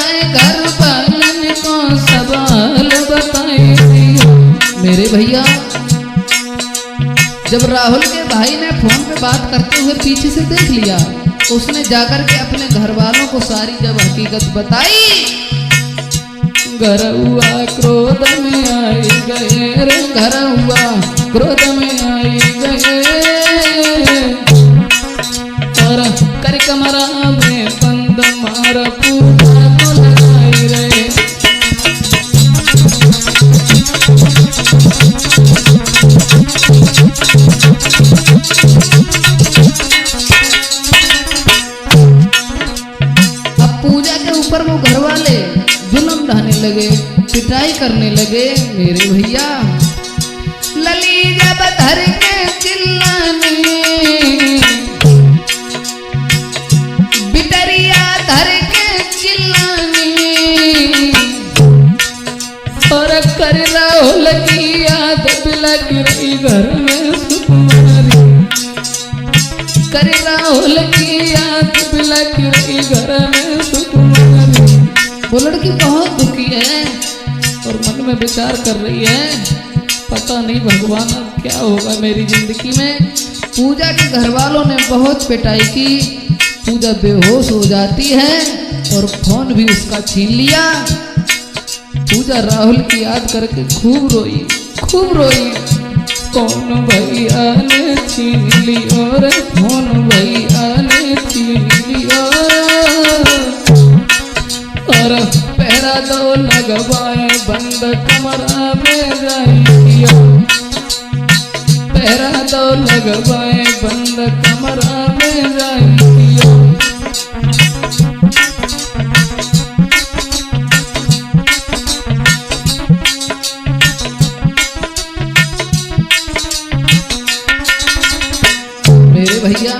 जाए घर वालन को सवाल बताई। मेरे भैया जब राहुल के भाई ने फोन पे बात करते हुए पीछे से देख लिया, उसने जाकर के अपने घर वालों को सारी जब हकीकत बताई, घर हुआ क्रोध में आई गए रे, घर हुआ क्रोध में आई गए और कर कमरा में बंद मार पूजा को लगाई रे। अब पूजा के ऊपर वो घर वाले जुल्म ढाने लगे, पिटाई करने लगे। मेरे भैया लली जब धर के चिल्लाने, बिटरिया धर के चिल्लाने और कर राहुल की याद लग रही घर में सुकुमारी, कर राहुल की याद लग रही घर में सुकुमारी। वो लड़की बहुत दुखी है और मन में विचार कर रही है, पता नहीं भगवान अब क्या होगा मेरी जिंदगी में। पूजा के घर वालों ने बहुत पिटाई की, पूजा बेहोश हो जाती है और फोन भी उसका छीन लिया। पूजा राहुल की याद करके खूब रोई, खूब रोई। कौन भैया ने छीन लियो रे, कौन भैया ने छीन लियो और पहरा दो लगवाए बंद कमरा में जाइयो, पहरा दो लगवाए बंद कमरा में जाइयो। मेरे भैया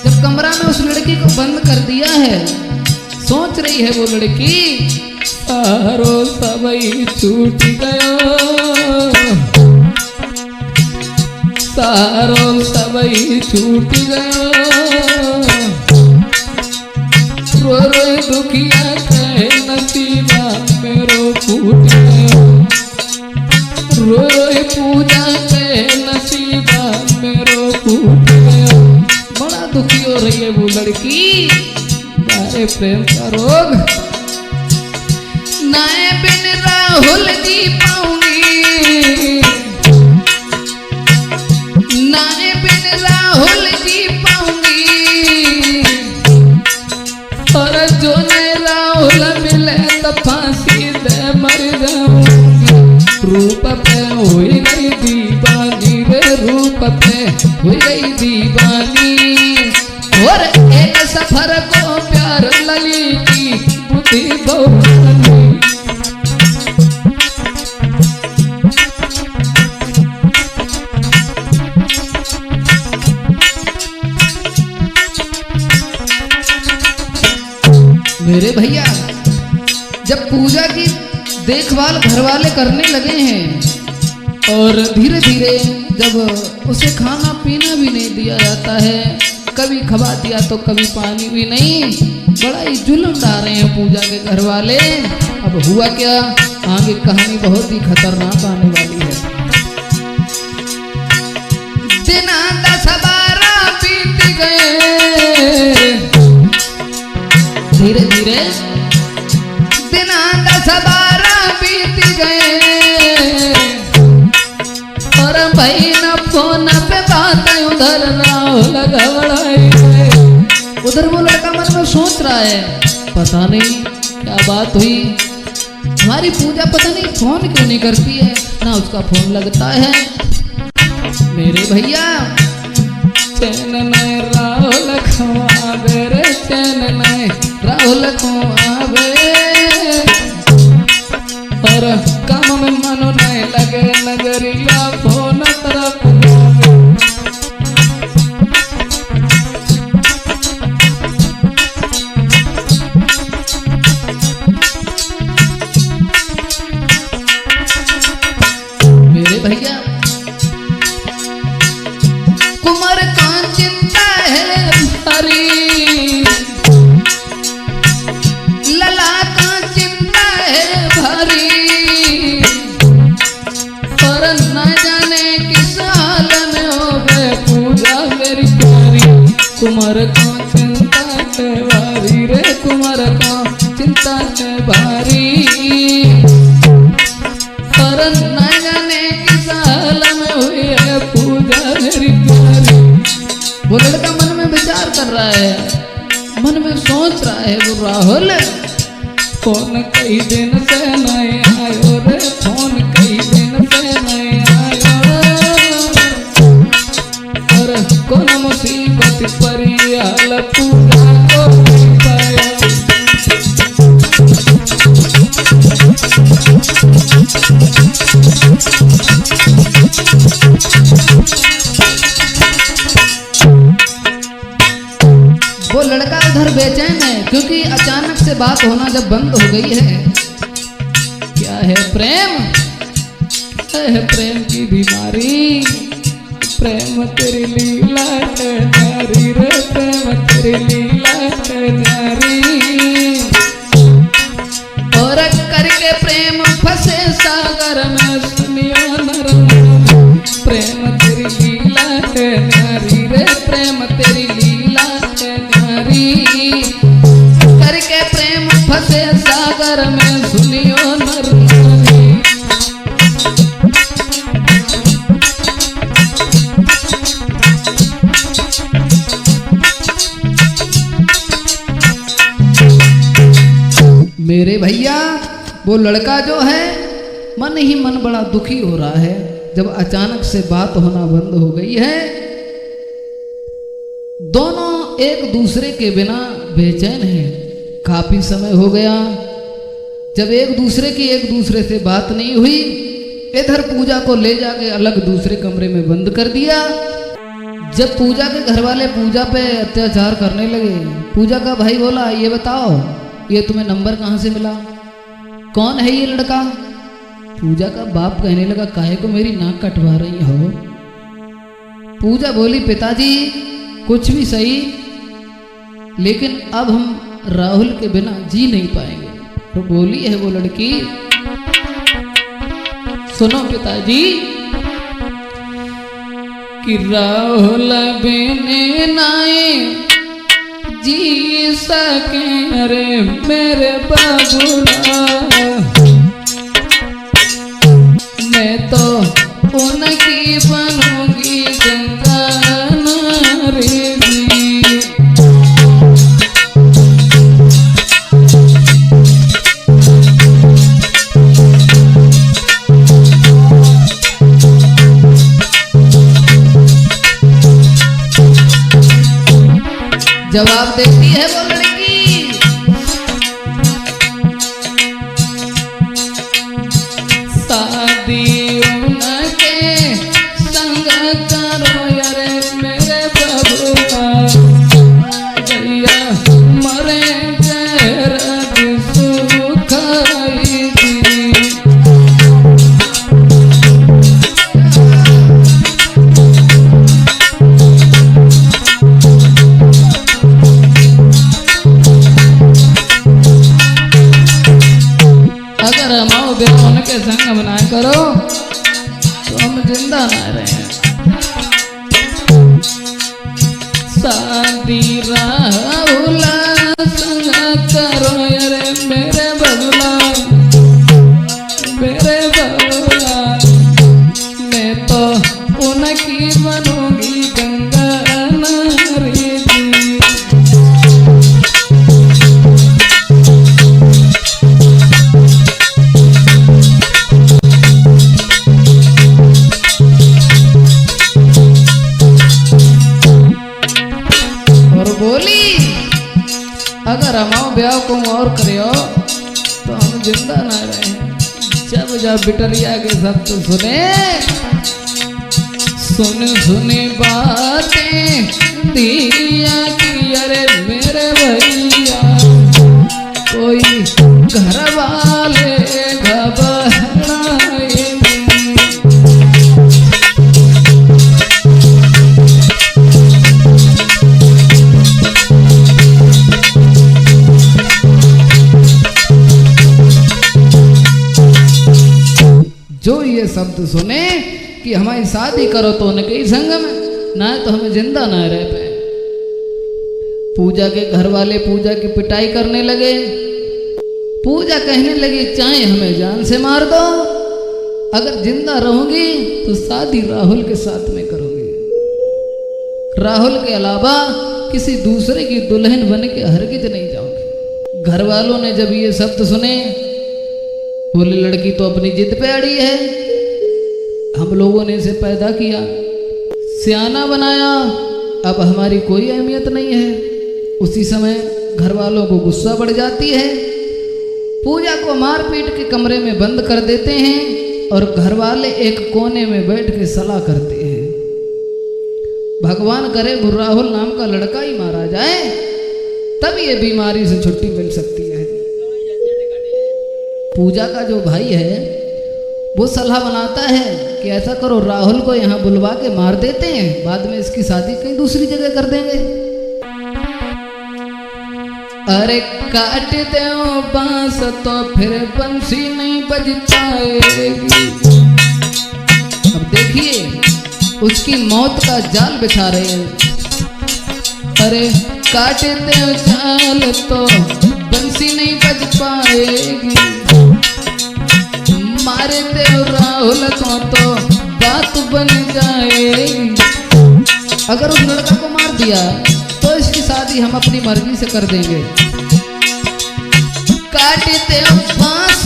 जब कमरा में उस लड़की को बंद कर दिया है, सोच रही है वो लड़की, सारो सबई छूट गयो, सारो सबई छूट गयो, रो रो दुखिया कहे नसीबा मेरो फूट गयो, रो रो पूजा कहे नसीबा मेरो फूट गयो। बड़ा दुखी हो रही है वो लड़की, गारे प्रेम का रोग। नाए बिन राहुल जी पाऊंगी, नाए बिन राहुल जी पाऊंगी और जो ने राहुल मिले तो फांसी दे मर जाऊंगी। रूप पे हुई गई दीवानी रे, रूप पे हुई गई दीवानी और एक सफर को प्यार लली की बुद्धि बहुरानी। मेरे भैया जब पूजा की देखभाल घर वाले करने लगे हैं और धीरे धीरे जब उसे खाना पीना भी नहीं दिया जाता है, कभी खवा दिया तो कभी पानी भी नहीं, बड़ा ही जुल्म डाल रहे हैं पूजा के घर वाले। अब हुआ क्या, आगे कहानी बहुत ही खतरनाक आने वाली है। दिन 10-12 बीत गए, धीरे धीरे दिन 10-12 बीत गए और भाई न फोन पे बात उधर राहुल घबराई गए। उधर वो लड़का मन में सोच रहा है, पता नहीं क्या बात हुई, हमारी पूजा पता नहीं फोन क्यों नहीं करती है, ना उसका फोन लगता है। मेरे भैया चैन नए राहुल खुआवे रे, चैन नए राहुल खुआवे और काम में मनो नहीं लगे, नगरिया फोन तरफ मेरे भैया कुमार का चिंता है हरी, ललाट कुमार को चिंता के भारी रे, कुमार को चिंता के भारी। पर न जाने किस हाल में हुई है पूजा मेरी प्यारी। वो लड़का मन में विचार कर रहा है, मन में सोच रहा है वो राहुल, फोन कई दिन से नहीं आयो रे, फोन कई दिन से नहीं आयो। और कौन मुसीबत परी हाल पूजा को नहीं पाया। वो लड़का उधर बेचैन है क्योंकि अचानक से बात होना जब बंद हो गई है। क्या है प्रेम, है प्रेम की बीमारी, प्रेम तेरी लीला है न्यारी रे, प्रेम तेरी लीला है न्यारी। और करके प्रेम फंसे सागर में सुनियो नर, प्रेम तेरी लीला है न्यारी रे, प्रेम तेरी लीला है न्यारी। करके प्रेम फंसे सागर में सुनियो नर नारी। मेरे भैया वो लड़का जो है मन ही मन बड़ा दुखी हो रहा है जब अचानक से बात होना बंद हो गई है। दोनों एक दूसरे के बिना बेचैन हैं। काफी समय हो गया जब एक दूसरे से बात नहीं हुई। इधर पूजा को ले जाके अलग दूसरे कमरे में बंद कर दिया। जब पूजा के घर वाले पूजा पे अत्याचार करने लगे, पूजा का भाई बोला ये बताओ ये तुम्हें नंबर कहाँ से मिला, कौन है ये लड़का। पूजा का बाप कहने लगा काहे को मेरी नाक कटवा रही हो। पूजा बोली पिताजी कुछ भी सही, लेकिन अब हम राहुल के बिना जी नहीं पाएंगे। तो बोली है वो लड़की सुनो पिताजी कि राहुल बिना नहीं जी सके अरे मेरे बाबूला। मैं तो उनकी बनूंगी गंगा नारी। जवाब देती है वो लड़की शादी उनके संग करो यारे मेरे बबुआ। गैया मरे जहरा सुखाई दी। उनके संग बना करो तो हम जिंदा ना रहे। शादी राहुल संग करो यारे मेरे बबुला, मेरे बबुला। मैं तो उनकी बनूंगी गंगा नारी। अगर हमाओ ब्याह को और करियो तो हम जिंदा ना रहे। जब बिटरिया के शब्द सुने सुनी बातें दिया कि अरे मेरे भैया कोई घर वाले घबराए। जो ये शब्द सुने कि हमारी शादी करो तो उनके ही संग में, ना तो हमें जिंदा ना रह पाए। पूजा के घर वाले पूजा की पिटाई करने लगे। पूजा कहने लगी चाहे हमें जान से मार दो, अगर जिंदा रहूंगी तो शादी राहुल के साथ में करूंगी। राहुल के अलावा किसी दूसरे की दुल्हन बन के हरगिज नहीं जाऊंगी। घर वालों ने जब ये शब्द सुने, बोले लड़की तो अपनी जिद पे अड़ी है, हम लोगों ने इसे पैदा किया, सियाना बनाया, अब हमारी कोई अहमियत नहीं है। उसी समय घर वालों को गुस्सा बढ़ जाती है, पूजा को मार पीट के कमरे में बंद कर देते हैं और घर वाले एक कोने में बैठ के सलाह करते हैं, भगवान करे वो राहुल नाम का लड़का ही मारा जाए, तब ये बीमारी से छुट्टी मिल सकती है। पूजा का जो भाई है वो सलाह बनाता है कि ऐसा करो, राहुल को यहाँ बुलवा के मार देते हैं, बाद में इसकी शादी कहीं दूसरी जगह कर देंगे। अरे काट दो बांस तो फिर बंसी नहीं बज पाएगी। अब देखिए उसकी मौत का जाल बिछा रहे हैं। अरे काट दो जाल तो बंसी नहीं बज पाएगी, मारे दो राहुल को तो बात बन जाएगी। अगर उस लड़का को मार दिया तो इसकी शादी हम अपनी मर्जी से कर देंगे। काटते हो बांस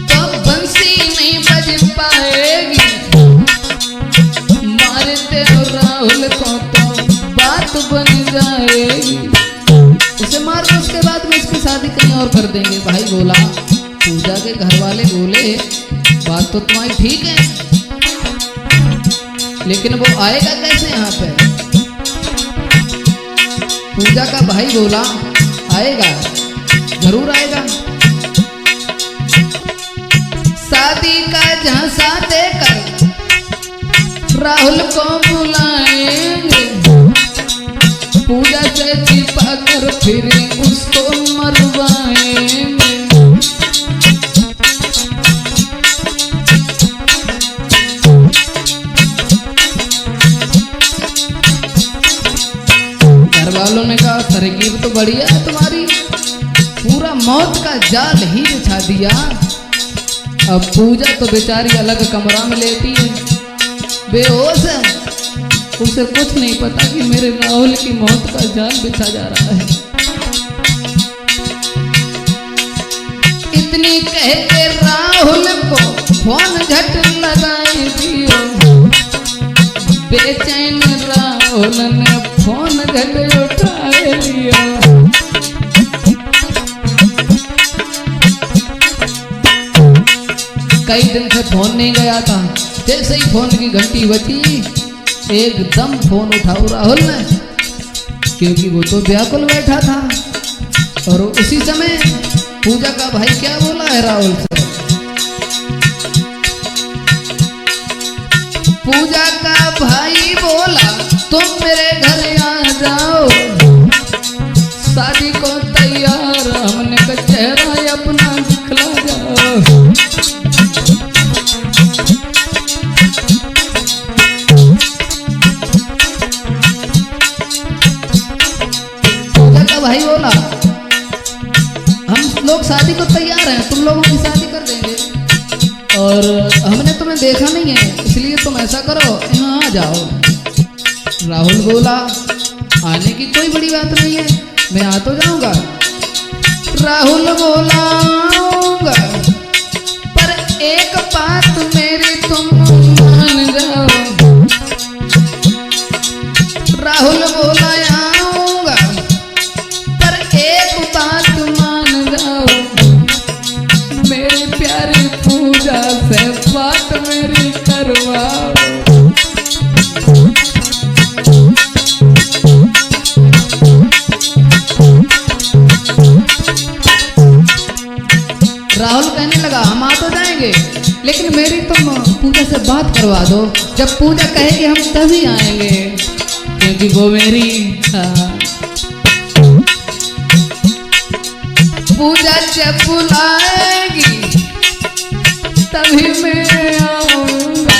तो बंसी नहीं बज पाएगी, मारते हो राहुल को तो बात बन जाएगी। उसे मार दो, उसके बाद में इसकी शादी कहीं और कर देंगे। भाई बोला, पूजा के घर वाले बोले बात तो तुम्हारी ठीक है, लेकिन वो आएगा कैसे यहाँ पे? पूजा का भाई बोला आएगा, जरूर आएगा। शादी का झांसा देकर राहुल को बुलाएंगे, पूजा से छिपा कर फिर उसको मरवाएंगे। वालों ने कहा तरकीब तो बढ़िया है तुम्हारी, पूरा मौत का जाल ही बिछा दिया। अब पूजा तो बेचारी अलग कमरा में लेती है, बेहोश है, उसे कुछ नहीं पता कि मेरे राहुल की मौत का जाल बिछा जा रहा है। इतनी कह के राहुल को फोन झट लगाई दियो, बेचैन राहुल ने फोन झट उठा लिया। कई दिन से फोन नहीं गया था, जैसे ही फोन की घंटी बजी एकदम फोन उठाओ राहुल ने, क्योंकि वो तो व्याकुल बैठा था। और उसी समय पूजा का भाई क्या बोला है राहुल से? पूजा का भाई बोला तुम मेरे घर आ जाओ, शादी को तैयार, हमने का चेहरा अपना दिखला जाओ। पूजा का भाई बोला हम लोग शादी को तैयार हैं, तुम लोगों की शादी कर देंगे, और हमने तुम्हें देखा नहीं है, इसलिए तुम ऐसा करो यहाँ आ जाओ। राहुल बोला आने की कोई बड़ी बात नहीं है, मैं आ तो जाऊंगा। राहुल बोला आऊंगा, पर एक बात मेरी तुम मान जाओ। राहुल बोला आऊंगा, पर एक बात मान जाओ, मेरी प्यारी पूजा से बात मेरी करवाओ। राहुल कहने लगा हम आ तो जाएंगे, लेकिन मेरी तुम पूजा से बात करवा दो, जब पूजा कहेगी हम तभी आएंगे, क्योंकि वो मेरी पूजा जब बुलाएगी तभी मैं आऊंगा,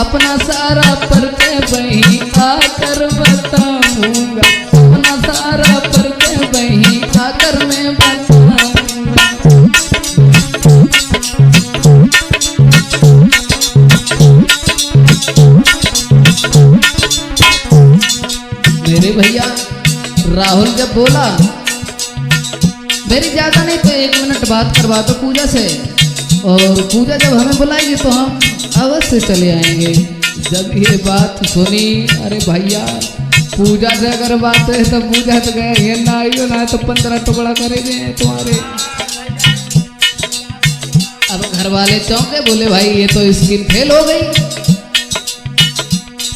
अपना सारा परिचय वहीं आकर बताऊंगा, अपना सारा परिचय वहीं आकर मैं बताऊंगा। मेरे भैया राहुल जब बोला, मेरी ज्यादा नहीं तो 1 मिनट बात करवा दो पूजा से, और पूजा जब हमें बुलाएगी तो हम अवश्य चले आएंगे। जब ये बात सुनी, अरे भैया पूजा से अगर बात है तो पूजा तो गए, ये ना आइयो ना तो 15 टुकड़ा करेंगे तुम्हारे। अब घर वाले चौंके, बोले भाई ये तो स्किन फेल हो गई।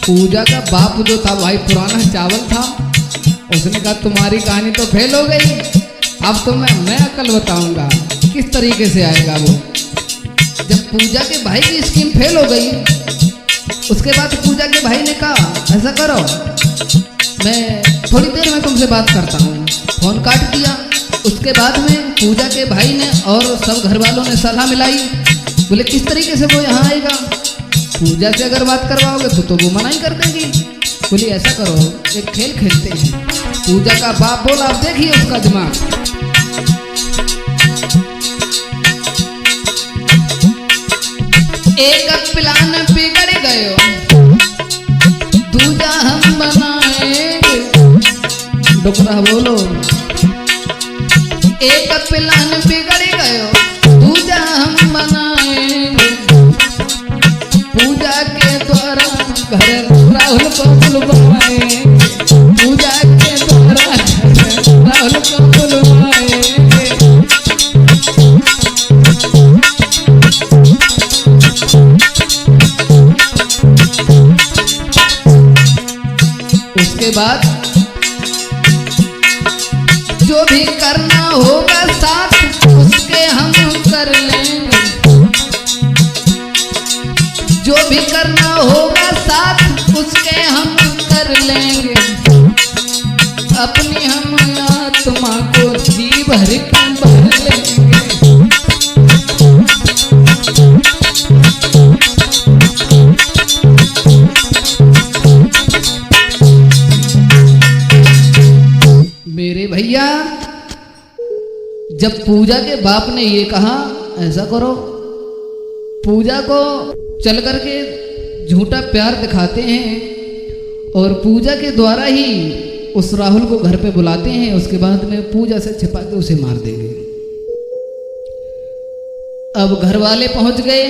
पूजा का बाप जो था भाई पुराना चावल था, उसने कहा तुम्हारी कहानी तो फेल हो गई, अब तो मैं अकल बताऊंगा किस तरीके से आएगा वो। जब पूजा के भाई की स्किन फेल हो गई, उसके बाद पूजा के भाई ने कहा ऐसा करो, मैं थोड़ी देर में तुमसे बात करता हूँ। फोन काट दिया। उसके बाद में पूजा के भाई ने और सब घर वालों ने सलाह मिलाई, बोले किस तरीके से वो यहाँ आएगा, पूजा से अगर बात करवाओगे तो वो मना ही कर देगी। बोली ऐसा करो एक खेल खेलते हैं। पूजा का बाप बोला अब देखिए उसका दिमाग। एक प्लान बिगड़ गयो, दूजा हम बनाएंगे। डुकरा बोलो। एक प्लान बिगड़ गयो, दूजा हम बनाएंगे। पूजा के द्वारा घर राहुल को बुलवाएंगे, पूजा के द्वारा राहुल को बुलवाएंगे। उसके बाद जो भी करना होगा साथ उसके हम कर लेंगे, जो भी करना होगा साथ उसके हम कर लेंगे। अपनी हम आत्मा को जी भर के भर लेंगे। मेरे भैया जब पूजा के बाप ने ये कहा ऐसा करो, पूजा को चल करके झूठा प्यार दिखाते हैं और पूजा के द्वारा ही उस राहुल को घर पे बुलाते हैं। उसके बाद में पूजा से छिपा के उसे मार देंगे। अब घर वाले पहुंच गए।